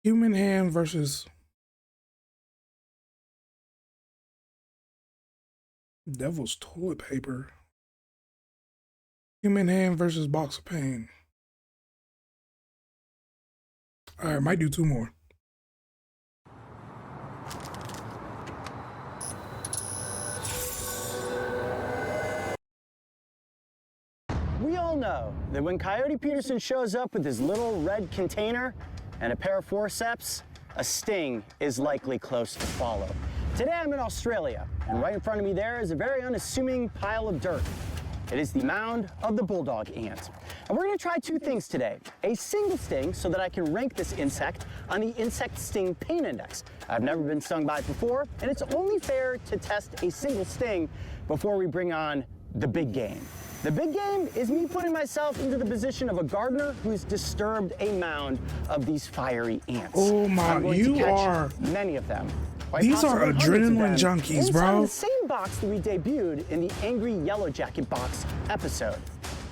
Human hand versus devil's toilet paper. Human hand versus box of pain. All right, might do 2 more. We all know that when Coyote Peterson shows up with his little red container and a pair of forceps, a sting is likely close to follow. Today I'm in Australia, and right in front of me there is a very unassuming pile of dirt. It is the mound of the bulldog ant. And we're gonna try 2 things today. A single sting so that I can rank this insect on the insect sting pain index. I've never been stung by it before, and it's only fair to test a single sting before we bring on the big game. The big game is me putting myself into the position of a gardener who's disturbed a mound of these fiery ants. Oh my, you are many of them. These are adrenaline junkies, bro. The same box that we debuted in the Angry Yellow Jacket box episode.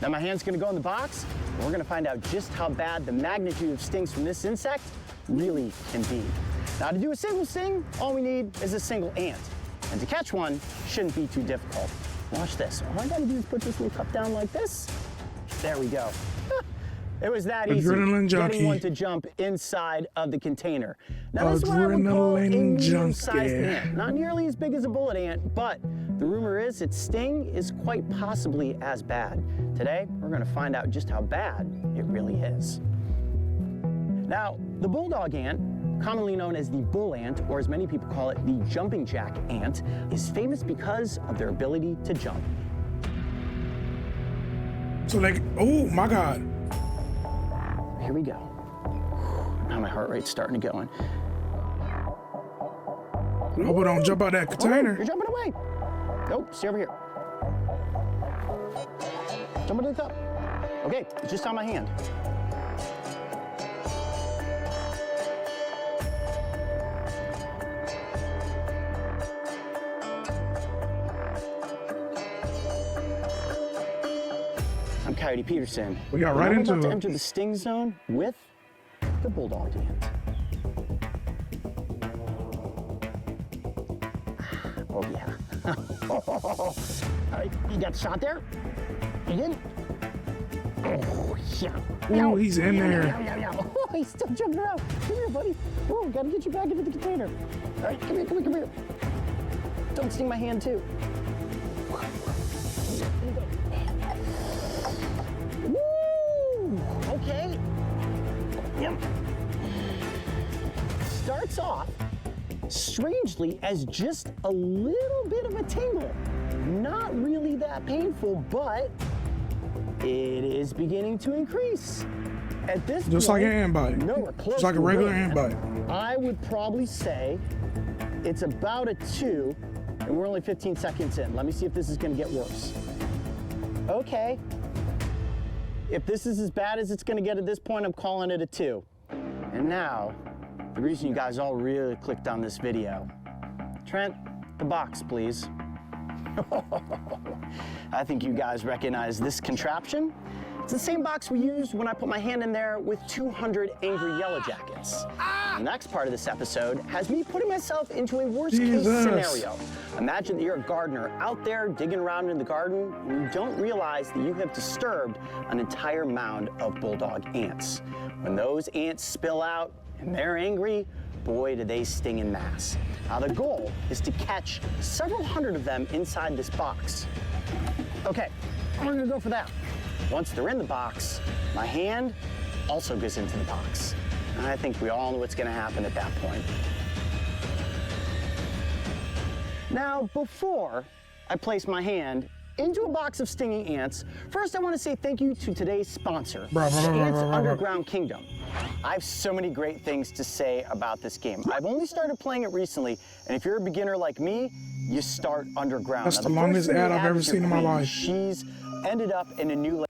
Now my hand's gonna go in the box, and we're gonna find out just how bad the magnitude of stings from this insect really can be. Now to do a single sting, all we need is a single ant. And to catch one shouldn't be too difficult. Watch this. All I gotta do is put this little cup down like this. There we go. It was that easy, getting one to jump inside of the container. Now this is what I would call a medium-sized ant. Not nearly as big as a bullet ant, but the rumor is its sting is quite possibly as bad. Today, we're gonna find out just how bad it really is. Now, the bulldog ant, commonly known as the bull ant, or as many people call it, the jumping jack ant, is famous because of their ability to jump. So like, oh my God. Here we go. Now my heart rate's starting to go in. Oh, but don't jump out that container. Oh, you're jumping away. Nope, stay over here. Jump into the cup. Okay, it's just on my hand. I'm Coyote Peterson. We got right into it. I'm about to enter the sting zone with the bulldog ant. Oh yeah. All right, you got the shot there? You did? Oh yeah. Oh, he's in there. Oh, he's still jumping around. Come here, buddy. Oh, gotta get you back into the container. All right, come here, come here, come here. Don't sting my hand too. Okay. Yep. Starts off strangely as just a little bit of a tingle. Not really that painful, but it is beginning to increase. At this point, just like an ant bite. Nowhere close. Just like a regular ant bite. I would probably say it's about a 2, and we're only 15 seconds in. Let me see if this is gonna get worse. Okay. If this is as bad as it's gonna get at this point, I'm calling it a 2. And now, the reason you guys all really clicked on this video. Trent, the box, please. I think you guys recognize this contraption. It's the same box we used when I put my hand in there with 200 angry yellow jackets. The next part of this episode has me putting myself into a worst-case scenario. Imagine that you're a gardener out there digging around in the garden, and you don't realize that you have disturbed an entire mound of bulldog ants. When those ants spill out and they're angry, boy, do they sting in mass. Now, the goal is to catch several hundred of them inside this box. Okay, we're gonna go for that. Once they're in the box, my hand also goes into the box. And I think we all know what's gonna happen at that point. Now, before I place my hand into a box of stinging ants, first I want to say thank you to today's sponsor, Ants Underground Kingdom. I have so many great things to say about this game. I've only started playing it recently, and if you're a beginner like me, you start underground. That's the longest ad I've ever seen in my life. She's ended up in a new.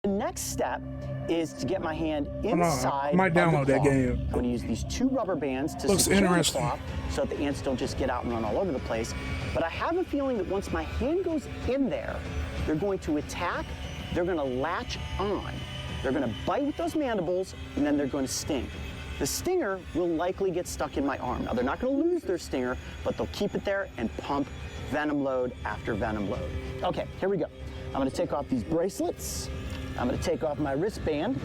The next step is to get my hand inside. I might download that game. I'm going to use these 2 rubber bands to secure the cloth so that the ants don't just get out and run all over the place. But I have a feeling that once my hand goes in there, they're going to attack, they're going to latch on. They're gonna bite with those mandibles, and then they're going to sting. The stinger will likely get stuck in my arm. Now, they're not gonna lose their stinger, but they'll keep it there and pump venom load after venom load. Okay, here we go. I'm gonna take off these bracelets. I'm gonna take off my wristband.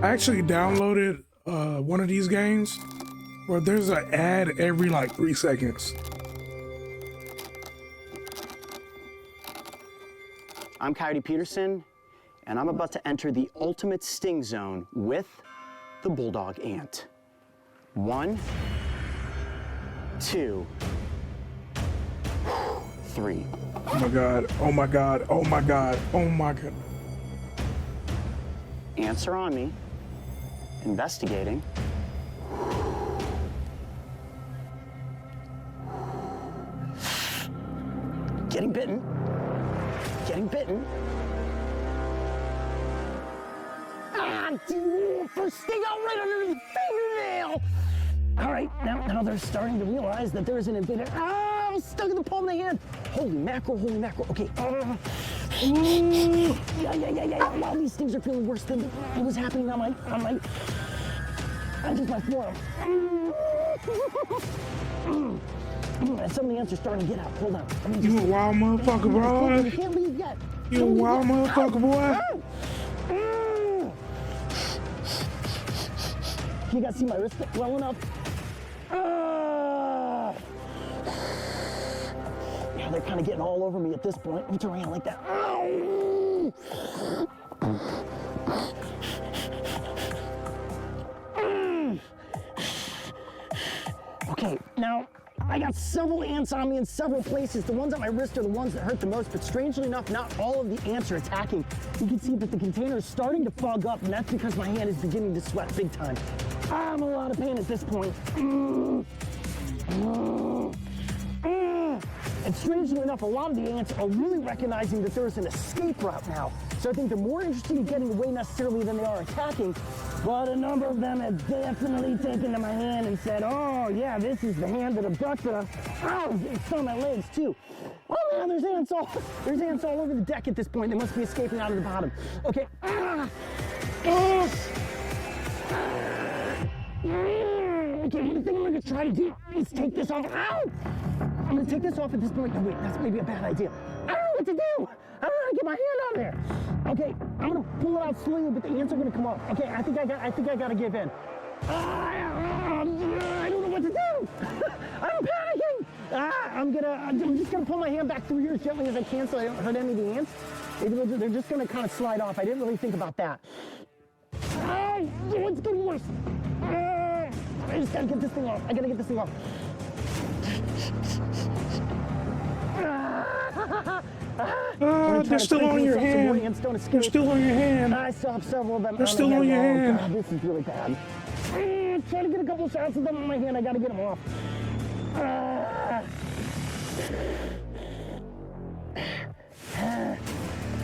I actually downloaded one of these games where there's an ad every like 3 seconds. I'm Coyote Peterson, and I'm about to enter the ultimate sting zone with the bulldog ant. 1, 2, 3. Oh my god, oh my god, oh my god, oh my god. Ants are on me, investigating. Getting bitten. Getting bitten. Ah, first sting out right under the fingernail. All right, now they're starting to realize that there's an invader. Ah, I was stuck in the palm of the hand. Holy mackerel, holy mackerel. Okay. Yeah. Wow, these stings are feeling worse than what was happening on just my forearm. Some of the ants are starting to get out. Hold on. You a wild motherfucker, bro. You can't leave yet. You a wild motherfucker, boy. You guys see my wrist welling up? Yeah, they're kind of getting all over me at this point. Let me turn around like that. Okay, now I got several ants on me in several places. The ones on my wrist are the ones that hurt the most, but strangely enough, not all of the ants are attacking. You can see that the container is starting to fog up, and that's because my hand is beginning to sweat big time. I'm in a lot of pain at this point. And strangely enough, a lot of the ants are really recognizing that there is an escape route now. So I think they're more interested in getting away necessarily than they are attacking. But a number of them have definitely taken to my hand and said, oh yeah, this is the hand that abducted us. Ow, it's on my legs too. Oh man, there's ants all over the deck at this point. They must be escaping out of the bottom. Okay. Okay, the thing I'm gonna try to do is take this off. Ow! I'm gonna take this off at this point. No, wait, that's maybe a bad idea. I don't know what to do. I don't know how to get my hand on there. Okay, I'm gonna pull it out slowly, but the ants are gonna come off. Okay, I think I gotta give in. I don't know what to do. I'm panicking. I'm just gonna pull my hand back through here as gently as I can so I don't hurt any of the ants. They're just gonna kind of slide off. I didn't really think about that. It's getting worse. I just gotta get this thing off. I gotta get this thing off. They're still on your hand. They're still on your hand. I still have several of them. They're still on your hand. God, this is really bad. Trying to get a couple shots of them on my hand. I gotta get them off.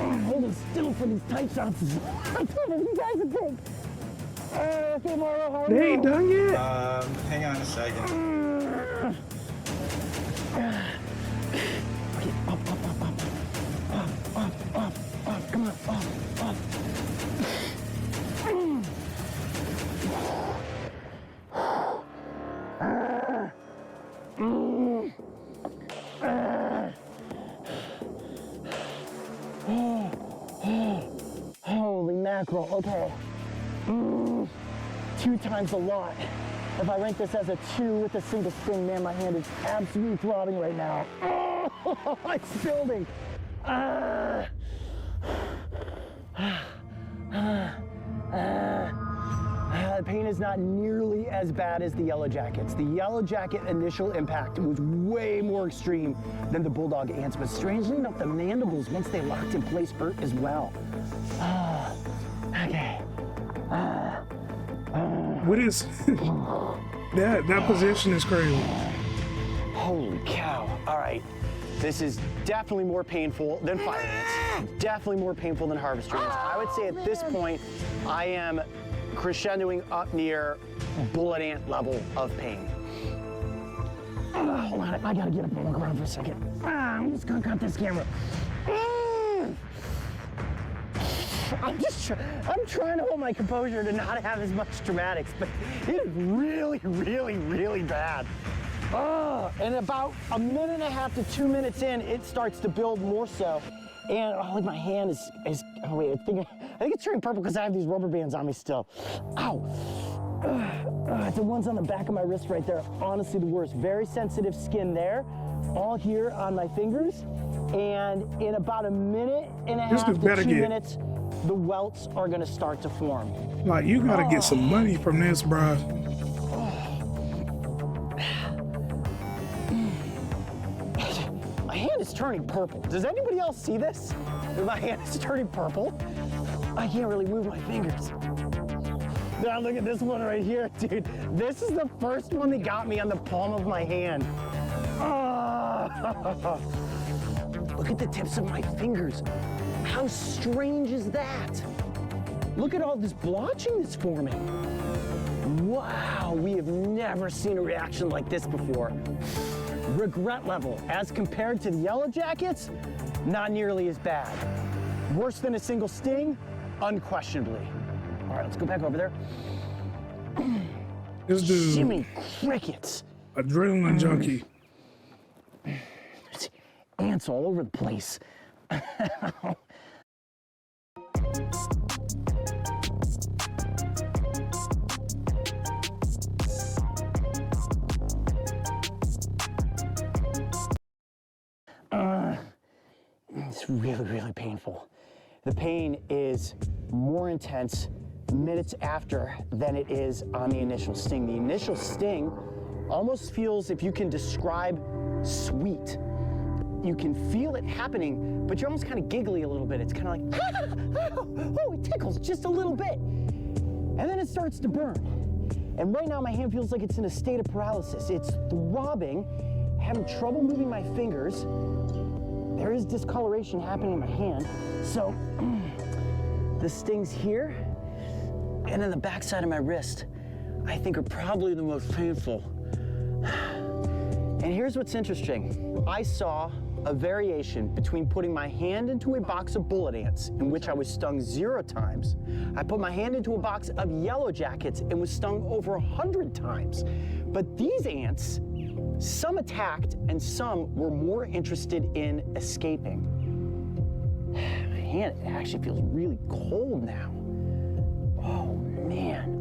I'm holding still for these tight shots. I told you guys to take. Okay, Mario, how are you? They ain't done yet. Hang on a second. Okay, up. Come on, up. Holy mackerel, okay. 2 times a lot. If I rank this as a 2 with a single sting, man, my hand is absolutely throbbing right now. Oh, it's building. The pain is not nearly as bad as the yellow jackets. The yellow jacket initial impact was way more extreme than the bulldog ants, but strangely enough, the mandibles, once they locked in place, hurt as well. Okay. What is that position is crazy. Holy cow. All right. This is definitely more painful than fire ants. Definitely more painful than harvester ants. I would say at this point, I am crescendoing up near bullet ant level of pain. Hold on, I gotta get up and walk around for a second. I'm just gonna cut this camera. I'm trying to hold my composure to not have as much dramatics, but it is really, really, really bad. And about a minute and a half to 2 minutes in, it starts to build more so. And like my hand is oh wait, I think it's turning purple because I have these rubber bands on me still. Ow. The ones on the back of my wrist right there, honestly the worst. Very sensitive skin there, all here on my fingers. And in about a minute and a half to 2 minutes, the welts are gonna start to form. Like, you gotta get some money from this, bruh. My hand is turning purple. Does anybody else see this? My hand is turning purple. I can't really move my fingers. Now look at this one right here, dude. This is the first one that got me on the palm of my hand. Look at the tips of my fingers. How strange is that? Look at all this blotching that's forming. Wow, we have never seen a reaction like this before. Regret level, as compared to the Yellow Jackets, not nearly as bad. Worse than a single sting? Unquestionably. All right, let's go back over there. This dude, Shimmy crickets. adrenaline junkie. There's ants all over the place. It's really, really painful. The pain is more intense minutes after than it is on the initial sting. The initial sting almost feels, if you can describe, sweet. You can feel it happening, but you're almost kind of giggly a little bit. It's kind of like, oh, it tickles just a little bit. And then it starts to burn. And right now my hand feels like it's in a state of paralysis. It's throbbing, having trouble moving my fingers. There is discoloration happening in my hand. So the stings here and then the backside of my wrist, I think, are probably the most painful. And here's what's interesting. I saw a variation between putting my hand into a box of bullet ants, in which I was stung 0 times. I put my hand into a box of Yellow Jackets and was stung over 100 times. But these ants, some attacked and some were more interested in escaping. My hand actually feels really cold now. Oh man.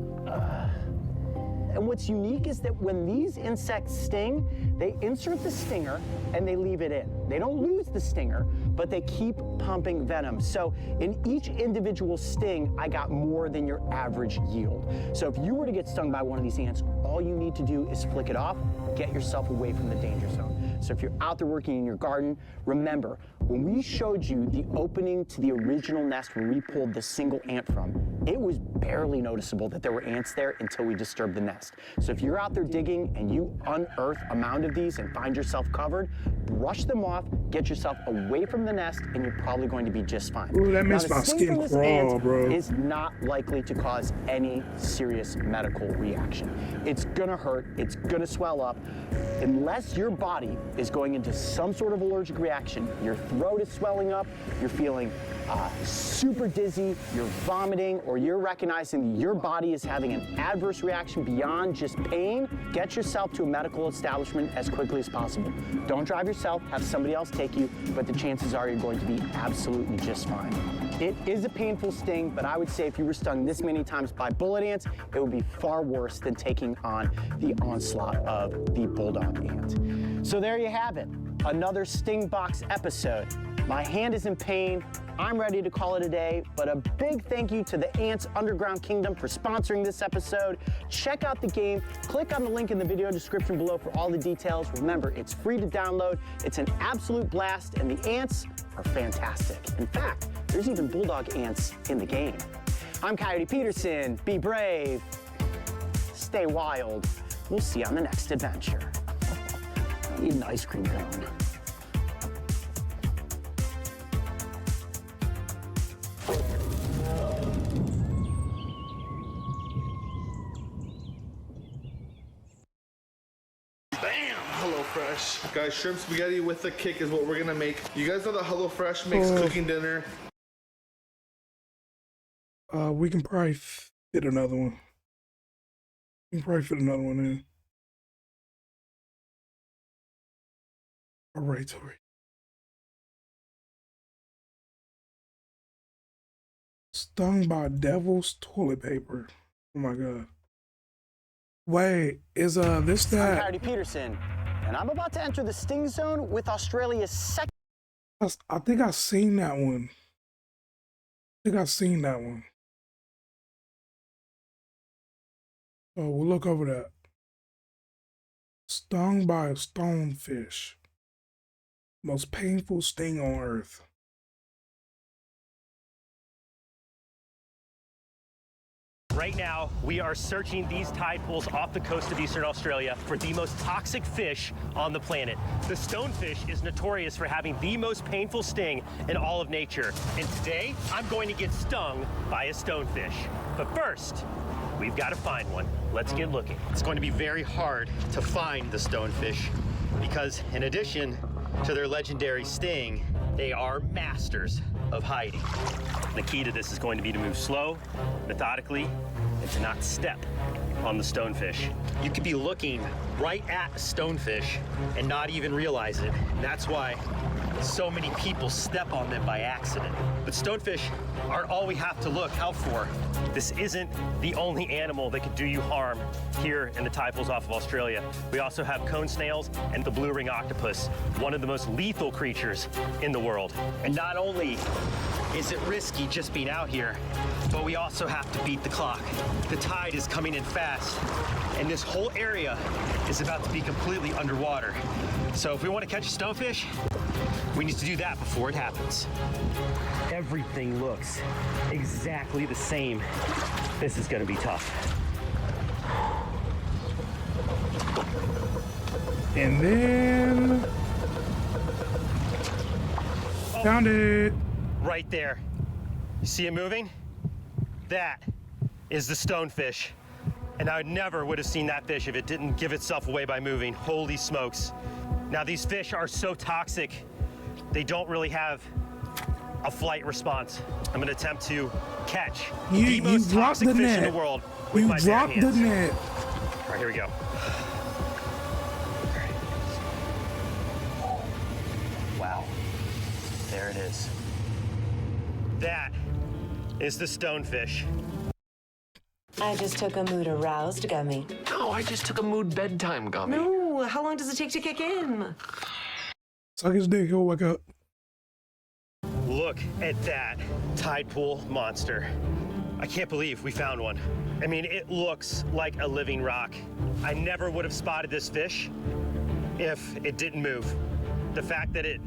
And what's unique is that when these insects sting, they insert the stinger and they leave it in. They don't lose the stinger, but they keep pumping venom. So in each individual sting, I got more than your average yield. So if you were to get stung by one of these ants, all you need to do is flick it off, get yourself away from the danger zone. So if you're out there working in your garden, remember, when we showed you the opening to the original nest where we pulled the single ant from, it was barely noticeable that there were ants there until we disturbed the nest. So if you're out there digging and you unearth a mound of these and find yourself covered, brush them off, get yourself away from the nest, and you're probably going to be just fine. Ooh, that makes now, my skin crawl, bro. Is not likely to cause any serious medical reaction. It's gonna hurt, it's gonna swell up. Unless your body is going into some sort of allergic reaction, your throat is swelling up, you're feeling super dizzy, you're vomiting, or you're recognizing that your body is having an adverse reaction beyond just pain, get yourself to a medical establishment as quickly as possible. Don't drive yourself, have somebody else take you, but the chances are you're going to be absolutely just fine. It is a painful sting, but I would say if you were stung this many times by bullet ants, it would be far worse than taking on the onslaught of the bulldog ant. So there you have it, another Sting Box episode. My hand is in pain. I'm ready to call it a day, but a big thank you to the Ants Underground Kingdom for sponsoring this episode. Check out the game. Click on the link in the video description below for all the details. Remember, it's free to download. It's an absolute blast, and the ants are fantastic. In fact, there's even bulldog ants in the game. I'm Coyote Peterson. Be brave. Stay wild. We'll see you on the next adventure. I need an ice cream cone. HelloFresh. Guys, shrimp spaghetti with a kick is what we're gonna make. You guys know that HelloFresh makes cooking dinner. We can probably fit another one. We can probably fit another one in. All right. Stung by devil's toilet paper. Oh my god. Wait, is this that? I'm Jordi Peterson, and I'm about to enter the sting zone with Australia's second. I think I've seen that one. Oh, we'll look over that. Stung by a stonefish. Most painful sting on earth. Right now, we are searching these tide pools off the coast of Eastern Australia for the most toxic fish on the planet. The stonefish is notorious for having the most painful sting in all of nature. And today, I'm going to get stung by a stonefish. But first, we've got to find one. Let's get looking. It's going to be very hard to find the stonefish because in addition to their legendary sting, they are masters of hiding. The key to this is going to be to move slow, methodically, and to not step on the stonefish. You could be looking right at a stonefish and not even realize it. That's why so many people step on them by accident. But stonefish aren't all we have to look out for. This isn't the only animal that could do you harm here in the tide pools off of Australia. We also have cone snails and the blue ring octopus, one of the most lethal creatures in the world. And not only is it risky just being out here, but we also have to beat the clock. The tide is coming in fast, and this whole area is about to be completely underwater. So if we want to catch a stonefish, we need to do that before it happens. Everything looks exactly the same. This is going to be tough. And then found it. Right there. You see it moving? That is the stonefish. And I never would have seen that fish if it didn't give itself away by moving. Holy smokes. Now these fish are so toxic, they don't really have a flight response. I'm gonna attempt to catch the most toxic fish in the world with my bare hands. You dropped the net. All right, here we go. Wow, there it is. That is the stonefish. I just took a mood aroused gummy. No, I just took a mood bedtime gummy. No, how long does it take to kick in? Suck his dick, he'll wake up. Look at that tide pool monster. I can't believe we found one. I mean, it looks like a living rock. I never would have spotted this fish if it didn't move. The fact that it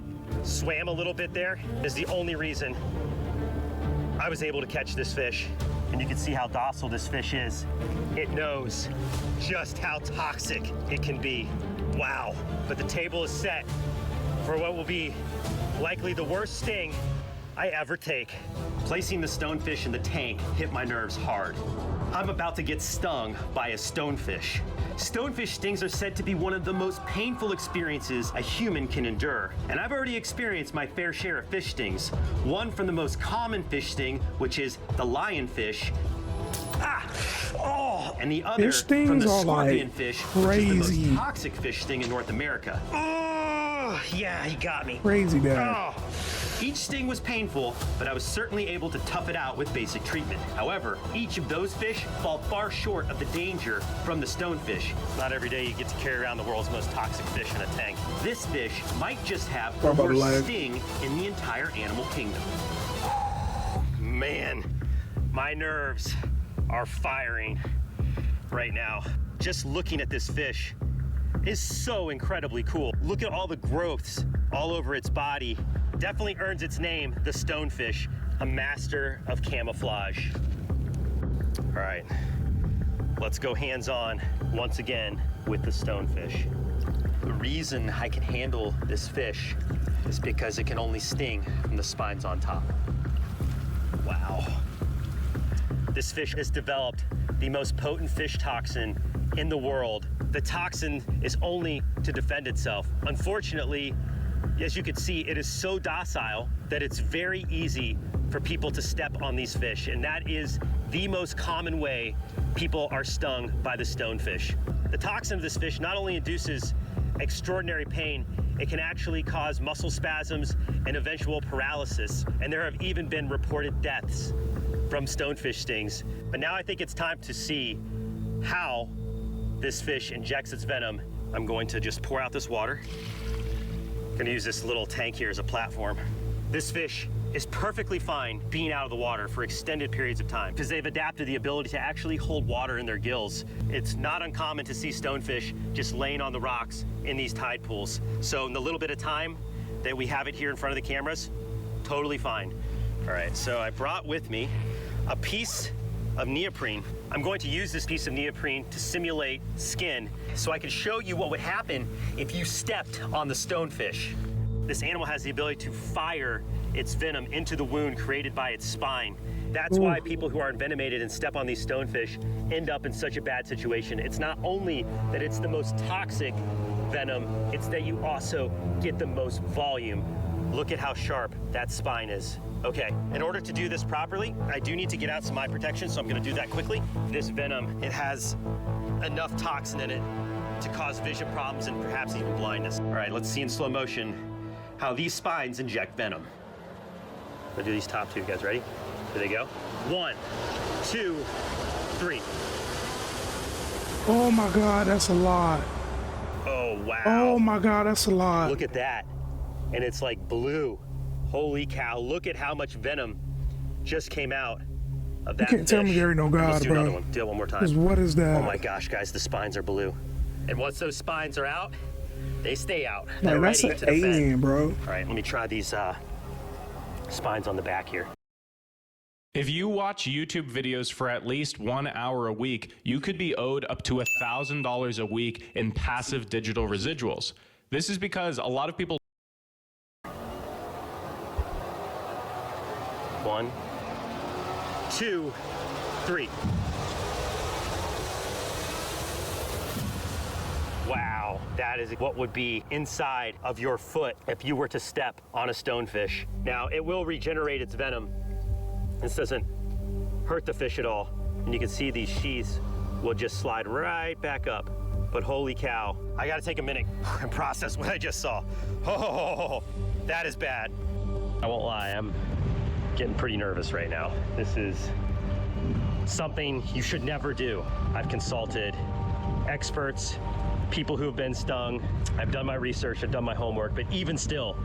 swam a little bit there is the only reason I was able to catch this fish. And you can see how docile this fish is. It knows just how toxic it can be. Wow. But the table is set for what will be likely the worst sting I ever take. Placing the stonefish in the tank hit my nerves hard. I'm about to get stung by a stonefish. Stonefish stings are said to be one of the most painful experiences a human can endure. And I've already experienced my fair share of fish stings. One from the most common fish sting, which is the lionfish. And the other from the scorpionfish, which is the most toxic fish sting in North America. Oh, yeah, he got me. Crazy, Dad. Oh. Each sting was painful, but I was certainly able to tough it out with basic treatment. However, each of those fish fall far short of the danger from the stonefish. Not every day you get to carry around the world's most toxic fish in a tank. This fish might just have the worst sting in the entire animal kingdom. Man, my nerves are firing right now. Just looking at this fish is so incredibly cool. Look at all the growths all over its body. Definitely earns its name, the stonefish, a master of camouflage. All right, let's go hands-on once again with the stonefish. The reason I can handle this fish is because it can only sting from the spines on top. Wow. This fish has developed the most potent fish toxin in the world. The toxin is only to defend itself. Unfortunately, as you can see, it is so docile that it's very easy for people to step on these fish, and that is the most common way people are stung by the stonefish. The toxin of this fish not only induces extraordinary pain, it can actually cause muscle spasms and eventual paralysis, and there have even been reported deaths from stonefish stings. But now I think it's time to see how this fish injects its venom. I'm going to just pour out this water. I'm gonna use this little tank here as a platform. This fish is perfectly fine being out of the water for extended periods of time because they've adapted the ability to actually hold water in their gills. It's not uncommon to see stonefish just laying on the rocks in these tide pools. So in the little bit of time that we have it here in front of the cameras, totally fine. All right, so I brought with me a piece of neoprene. I'm going to use this piece of neoprene to simulate skin so I can show you what would happen if you stepped on the stonefish. This animal has the ability to fire its venom into the wound created by its spine. That's why people who are envenomated and step on these stonefish end up in such a bad situation. It's not only that it's the most toxic venom, it's that you also get the most volume. Look at how sharp that spine is. Okay, in order to do this properly, I do need to get out some eye protection, so I'm gonna do that quickly. This venom, it has enough toxin in it to cause vision problems and perhaps even blindness. All right, let's see in slow motion how these spines inject venom. I'll do these top two, guys, ready? Here they go. 1, 2, 3. Oh my God, that's a lot. Oh, wow. Oh my God, that's a lot. Look at that. And it's like blue. Holy cow, look at how much venom just came out of that You can't tell me there ain't no God, Let's do bro. another one. Do it one more time. 'Cause what is that? Oh my gosh, guys, the spines are blue. And once those spines are out, they stay out. Like, They're that's ready an to defend. alien, bro. All right, let me try these spines on the back here. If you watch YouTube videos for at least 1 hour a week, you could be owed up to $1,000 a week in passive digital residuals. This is because a lot of people 1, 2, 3. Wow, that is what would be inside of your foot if you were to step on a stonefish. Now, it will regenerate its venom. This doesn't hurt the fish at all. And you can see these sheaths will just slide right back up. But holy cow, I gotta take a minute and process what I just saw. Oh, that is bad. I won't lie, I'm getting pretty nervous right now. This is something you should never do. I've consulted experts, people who have been stung. I've done my research, I've done my homework, but even still,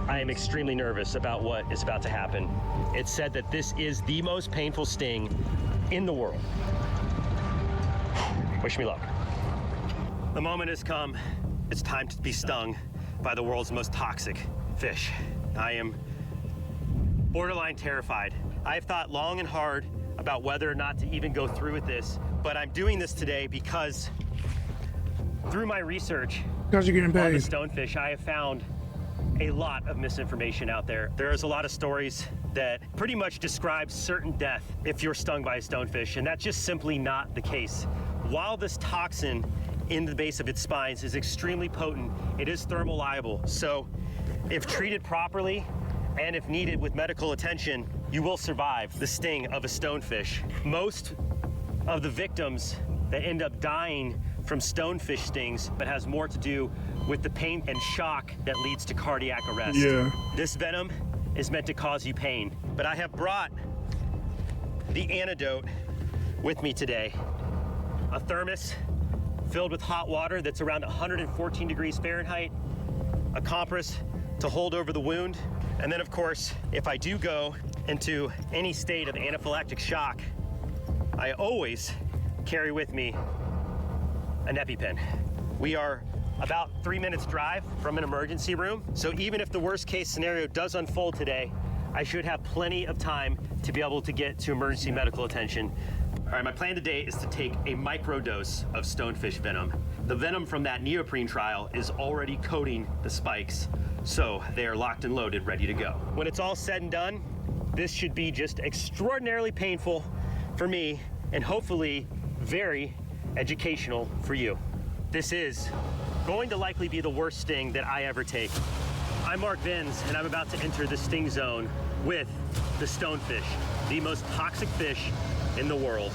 I am extremely nervous about what is about to happen. It's said that this is the most painful sting in the world. Wish me luck. The moment has come. It's time to be stung by the world's most toxic fish. I am borderline terrified. I've thought long and hard about whether or not to even go through with this, but I'm doing this today because through my research Because you're getting on the paid. stonefish, I have found a lot of misinformation out there. There's a lot of stories that pretty much describe certain death if you're stung by a stonefish, and that's just simply not the case. While this toxin in the base of its spines is extremely potent, it is thermolyable. So if treated properly and if needed with medical attention, you will survive the sting of a stonefish. Most of the victims that end up dying from stonefish stings, but has more to do with the pain and shock that leads to cardiac arrest. Yeah. This venom is meant to cause you pain, but I have brought the antidote with me today. A thermos filled with hot water that's around 114 degrees Fahrenheit, a compress to hold over the wound, and then of course, if I do go into any state of anaphylactic shock, I always carry with me an EpiPen. We are about 3 minutes drive from an emergency room, so even if the worst case scenario does unfold today, I should have plenty of time to be able to get to emergency medical attention. All right, my plan today is to take a microdose of stonefish venom. The venom from that neoprene trial is already coating the spikes, so they are locked and loaded, ready to go. When it's all said and done, this should be just extraordinarily painful for me and hopefully very, educational for you. This is going to likely be the worst sting that I ever take. I'm Mark Vins, and I'm about to enter the sting zone with the stonefish, the most toxic fish in the world.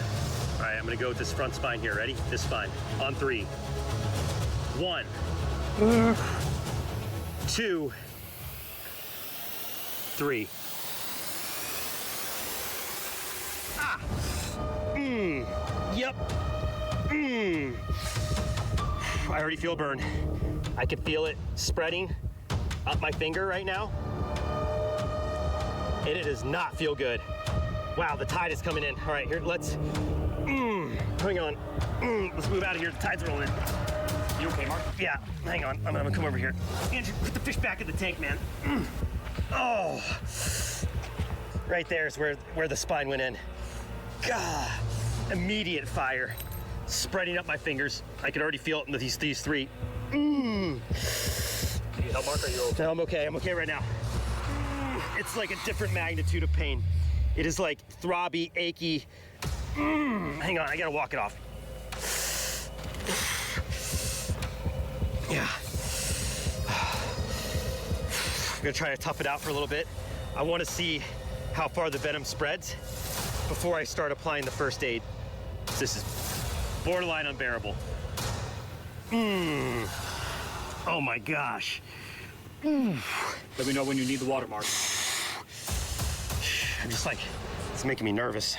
All right, I'm gonna go with this front spine here. Ready? This spine. On 3. 1, 2, 3. Ah! Yep. I already feel a burn. I can feel it spreading up my finger right now. And it does not feel good. Wow, the tide is coming in. All right, here, let's, hang on. Let's move out of here, the tide's rolling in. You okay, Mark? Yeah, hang on, I'm gonna come over here. Andrew, put the fish back in the tank, man. Oh, right there is where the spine went in. God, immediate fire, spreading up my fingers. I can already feel it in these 3. Can you help, Mark? Are you okay? No, I'm okay right now. It's like a different magnitude of pain. It is like throbby, achy. Hang on, I gotta walk it off. Yeah. I'm gonna try to tough it out for a little bit. I wanna see how far the venom spreads before I start applying the first aid. This is borderline unbearable. Oh my gosh. Let me know when you need the water, Mark. I'm just like, it's making me nervous.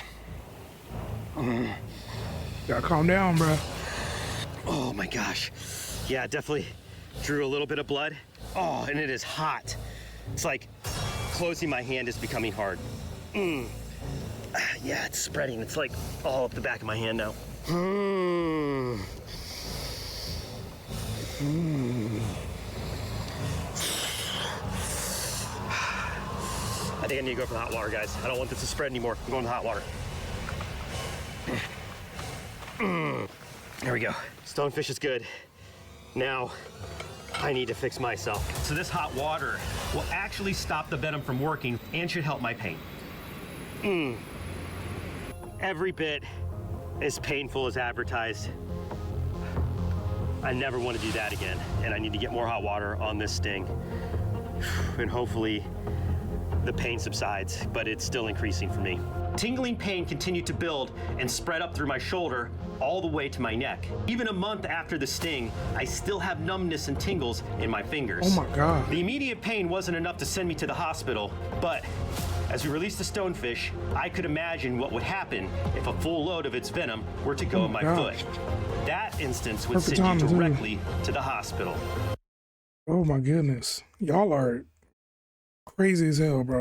Gotta calm down, bro. Oh my gosh. Yeah, definitely drew a little bit of blood. Oh, and it is hot. It's like closing my hand is becoming hard. Yeah, it's spreading. It's like all up the back of my hand now. I think I need to go for the hot water, guys. I don't want this to spread anymore. I'm going to hot water. There we go. Stonefish is good. Now, I need to fix myself. So this hot water will actually stop the venom from working and should help my pain. Every bit as painful as advertised. I never want to do that again, and I need to get more hot water on this sting. And hopefully the pain subsides, but it's still increasing for me. Tingling pain continued to build and spread up through my shoulder all the way to my neck. Even a month after the sting, I still have numbness and tingles in my fingers. Oh my God. The immediate pain wasn't enough to send me to the hospital, but as we released the stonefish, I could imagine what would happen if a full load of its venom were to go in my foot. That instance would Perfect send you timing, too. directly to the hospital. Oh my goodness. Y'all are crazy as hell, bro.